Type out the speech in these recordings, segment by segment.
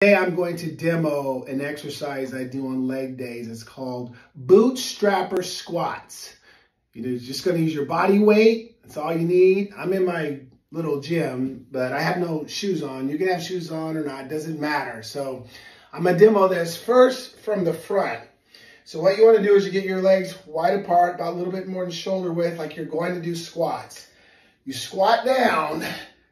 Today I'm going to demo an exercise I do on leg days. It's called Bootstrapper Squats. You're just going to use your body weight. That's all you need. I'm in my little gym, but I have no shoes on. You can have shoes on or not, it doesn't matter. So I'm going to demo this first from the front. So what you want to do is you get your legs wide apart, about a little bit more than shoulder width, like you're going to do squats. You squat down,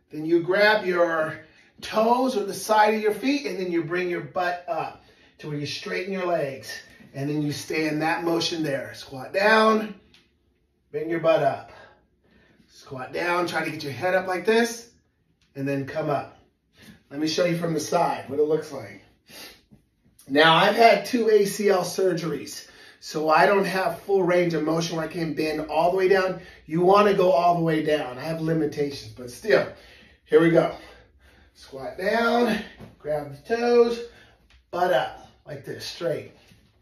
then you grab your toes or the side of your feet, and then you bring your butt up to where you straighten your legs, and then you stay in that motion there. Squat down, bring your butt up. Squat down, try to get your head up like this, and then come up. Let me show you from the side what it looks like. Now, I've had 2 ACL surgeries, so I don't have full range of motion where I can bend all the way down. You want to go all the way down. I have limitations, but still, here we go. Squat down, grab the toes, butt up, like this, straight.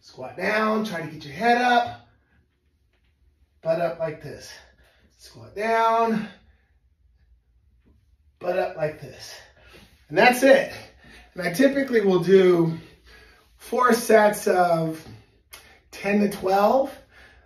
Squat down, try to get your head up, butt up like this. Squat down, butt up like this. And that's it. And I typically will do 4 sets of 10 to 12.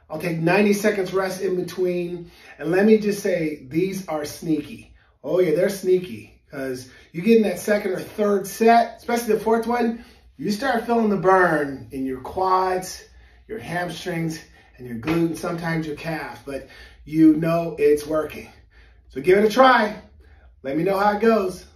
I'll take 90 seconds rest in between. And let me just say, these are sneaky. Oh yeah, they're sneaky. Because you get in that second or third set, especially the fourth one, you start feeling the burn in your quads, your hamstrings, and your glute, and sometimes your calf. But you know it's working. So give it a try. Let me know how it goes.